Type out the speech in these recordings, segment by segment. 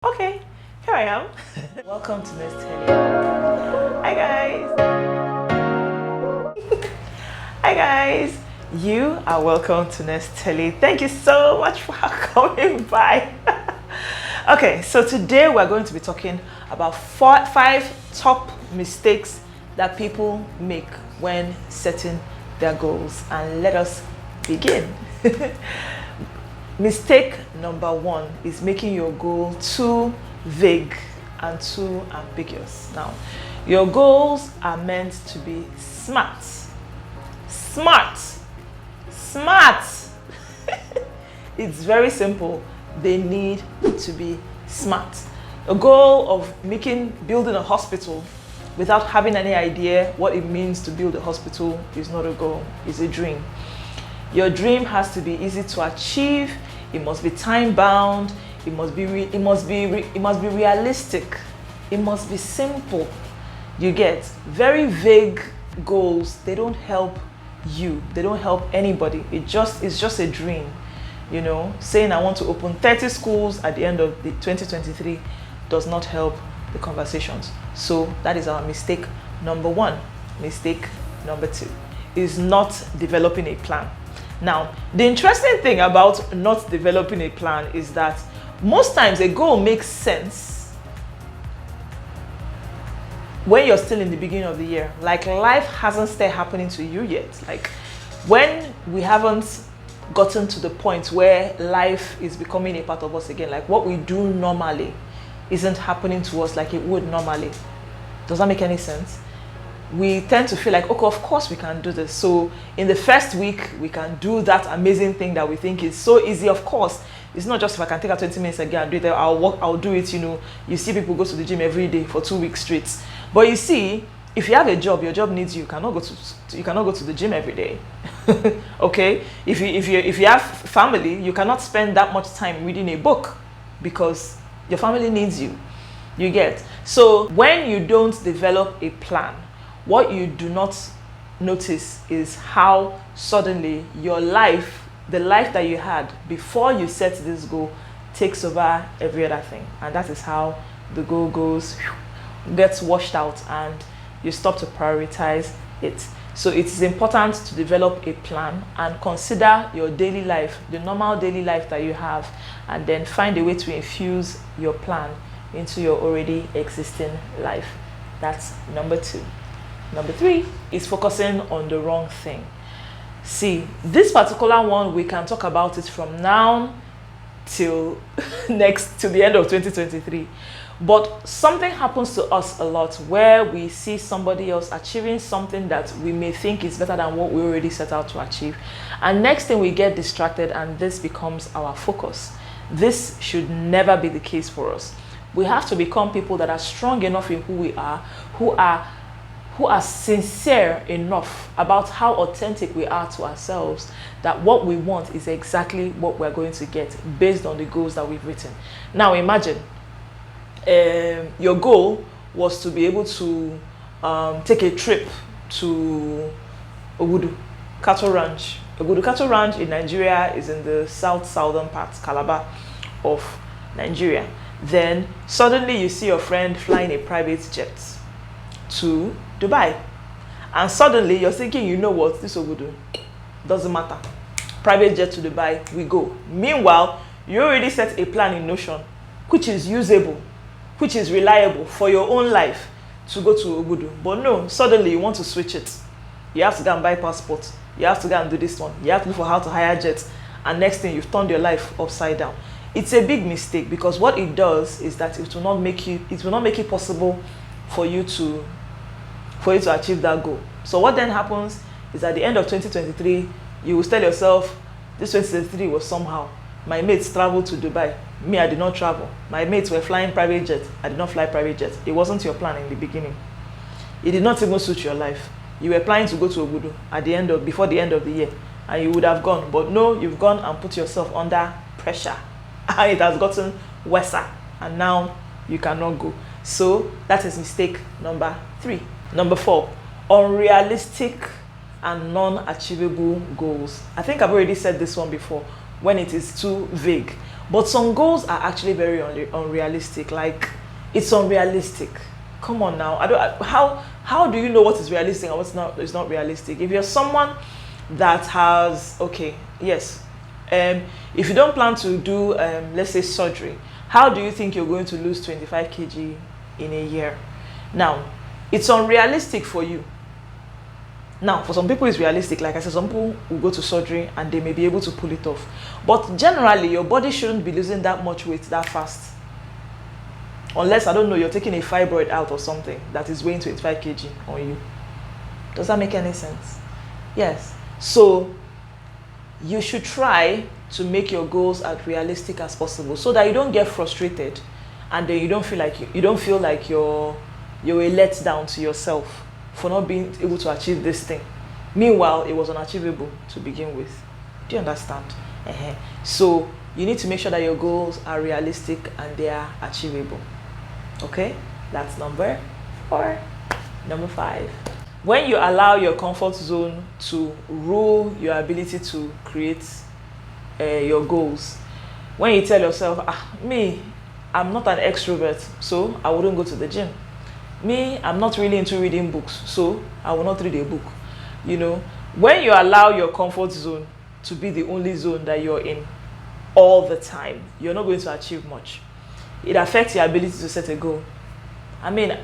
Okay, here I am. Welcome to Nest Telly. Hi guys. Hi guys. You are welcome to Nest Telly. Thank you so much for coming by. Okay, so today we're going to be talking about five top mistakes that people make when setting their goals. And let us begin. Mistake number one is making your goal too vague and too ambiguous. Now, your goals are meant to be smart. Smart. Smart. It's very simple. They need to be smart. A goal of building a hospital without having any idea what it means to build a hospital is not a goal, it's a dream. Your dream has to be easy to achieve. It must be time bound. It must be realistic. It must be simple. You get very vague goals. They don't help you. They don't help anybody. It's just a dream. You know, saying I want to open 30 schools at the end of the 2023 does not help the conversations. So that is our mistake number one. Mistake number two is not developing a plan. Now, the interesting thing about not developing a plan is that most times a goal makes sense when you're still in the beginning of the year. Like life hasn't started happening to you yet. Like when we haven't gotten to the point where life is becoming a part of us again, like what we do normally isn't happening to us like it would normally. Does that make any sense? We tend to feel like, okay, of course we can do this. So in the first week, we can do that amazing thing that we think is so easy. Of course, it's not just if I can take out 20 minutes again and do it, I'll do it, you know. You see people go to the gym every day for 2 weeks straight. But you see, if you have a job, your job needs you. You cannot go to the gym every day. Okay? If you have family, you cannot spend that much time reading a book because your family needs you. You get? So when you don't develop a plan, what you do not notice is how suddenly your life, the life that you had before you set this goal, takes over every other thing. And that is how the goal gets washed out and you stop to prioritize it. So it is important to develop a plan and consider your daily life, the normal daily life that you have, and then find a way to infuse your plan into your already existing life. That's number two. Number three is focusing on the wrong thing. See, this particular one, we can talk about it from now till the end of 2023. But something happens to us a lot where we see somebody else achieving something that we may think is better than what we already set out to achieve. And next thing we get distracted and this becomes our focus. This should never be the case for us. We have to become people that are strong enough in who we are, who are sincere enough about how authentic we are to ourselves, that what we want is exactly what we're going to get based on the goals that we've written. Now imagine your goal was to be able to take a trip to Obudu Cattle Ranch. Obudu Cattle Ranch in Nigeria is in the southern part, Calabar of Nigeria. Then suddenly you see your friend flying a private jet to Dubai, and suddenly you're thinking, you know what, this Obudu doesn't matter, private jet to Dubai, we go. Meanwhile, you already set a plan in Notion which is usable, which is reliable for your own life to go to Obudu. But no, suddenly you want to switch it. You have to go and buy passport, you have to go and do this one, you have to look for how to hire jets, and next thing you've turned your life upside down. It's a big mistake because what it does is that it will not make it possible for you to achieve that goal. So what then happens is at the end of 2023, you will tell yourself, this 2023 was somehow. My mates traveled to Dubai. Me, I did not travel. My mates were flying private jet. I did not fly private jet. It wasn't your plan in the beginning. It did not even suit your life. You were planning to go to Obudu before the end of the year, and you would have gone. But no, you've gone and put yourself under pressure. And it has gotten worse. And now you cannot go. So that is mistake number three. Number four, unrealistic and non-achievable goals. I think I've already said this one before, when it is too vague. But some goals are actually very unrealistic. Like, it's unrealistic. Come on now. How do you know what is realistic and what's not is not realistic? If you're someone that has, okay, yes, if you don't plan to do let's say surgery, how do you think you're going to lose 25 kg in a year? Now, it's unrealistic for you. Now, for some people it's realistic. Like I said, some people will go to surgery and they may be able to pull it off. But generally, your body shouldn't be losing that much weight that fast. Unless, I don't know, you're taking a fibroid out or something that is weighing 25 kg on you. Does that make any sense? Yes. So, you should try to make your goals as realistic as possible so that you don't get frustrated and then you don't feel like you're a letdown to yourself for not being able to achieve this thing. Meanwhile, it was unachievable to begin with. Do you understand? So you need to make sure that your goals are realistic and they are achievable. Okay, that's number 4. Number 5, when you allow your comfort zone to rule your ability to create your goals. When you tell yourself, I'm not an extrovert, so I wouldn't go to the gym. Me, I'm not really into reading books, so I will not read a book. You know, when you allow your comfort zone to be the only zone that you're in all the time, you're not going to achieve much. It affects your ability to set a goal. I mean,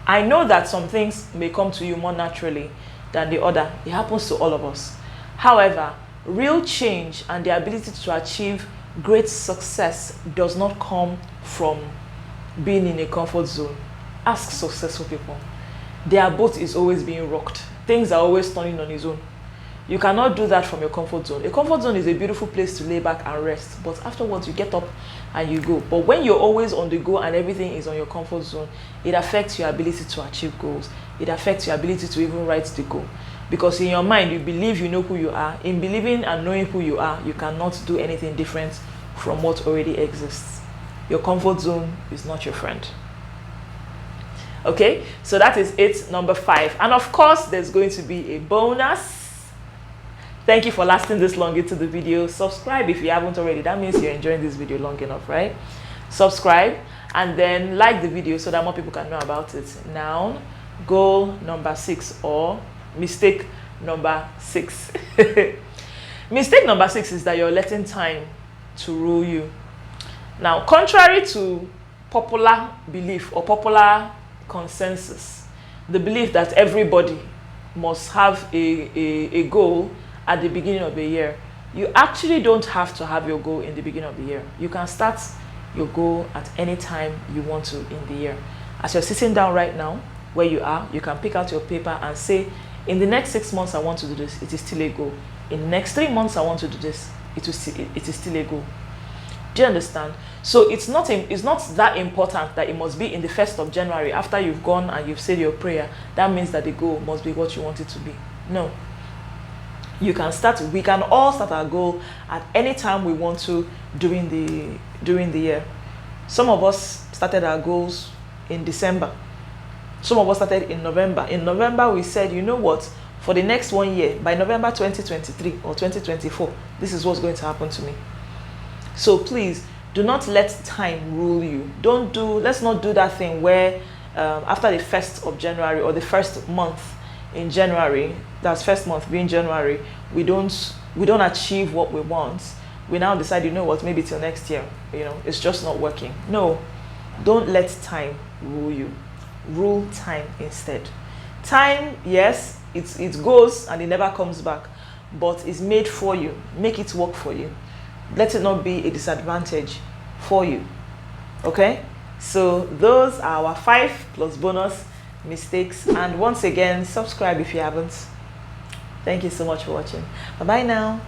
I know that some things may come to you more naturally than the other. It happens to all of us. However, real change and the ability to achieve great success does not come from being in a comfort zone. Ask successful people. Their boat is always being rocked. Things are always turning on its own. You cannot do that from your comfort zone. A comfort zone is a beautiful place to lay back and rest, but afterwards you get up and you go. But when you're always on the go and everything is on your comfort zone, it affects your ability to achieve goals. It affects your ability to even write the goal. Because in your mind, you believe you know who you are. In believing and knowing who you are, you cannot do anything different from what already exists. Your comfort zone is not your friend. Okay, so that is it, number 5. And of course, there's going to be a bonus. Thank you for lasting this long into the video. Subscribe if you haven't already. That means you're enjoying this video long enough, right? Subscribe and then like the video so that more people can know about it. Now, goal number 6 or mistake number 6. Mistake number 6 is that you're letting time to rule you. Now, contrary to popular belief or popular consensus, the belief that everybody must have a goal at the beginning of the year, you actually don't have to have your goal in the beginning of the year. You can start your goal at any time you want to in the year. As you're sitting down right now, where you are, you can pick out your paper and say, in the next 6 months I want to do this, it is still a goal. In the next 3 months I want to do this, it is still a goal. Do you understand? So it's not that important that it must be in the 1st of January after you've gone and you've said your prayer. That means that the goal must be what you want it to be. No. We can all start our goal at any time we want to during the year. Some of us started our goals in December. Some of us started in November. In November, we said, you know what? For the next 1 year, by November 2023 or 2024, this is what's going to happen to me. So please, do not let time rule you. Let's not do that thing where after the 1st of January or the first month in January, that's first month being January, we don't achieve what we want. We now decide, you know what, maybe till next year, it's just not working. No, don't let time rule you. Rule time instead. Time, yes, it goes and it never comes back, but it's made for you. Make it work for you. Let it not be a disadvantage for you. Okay, so those are our 5 plus bonus mistakes, and once again, subscribe if you haven't. Thank you so much for watching. Bye bye now.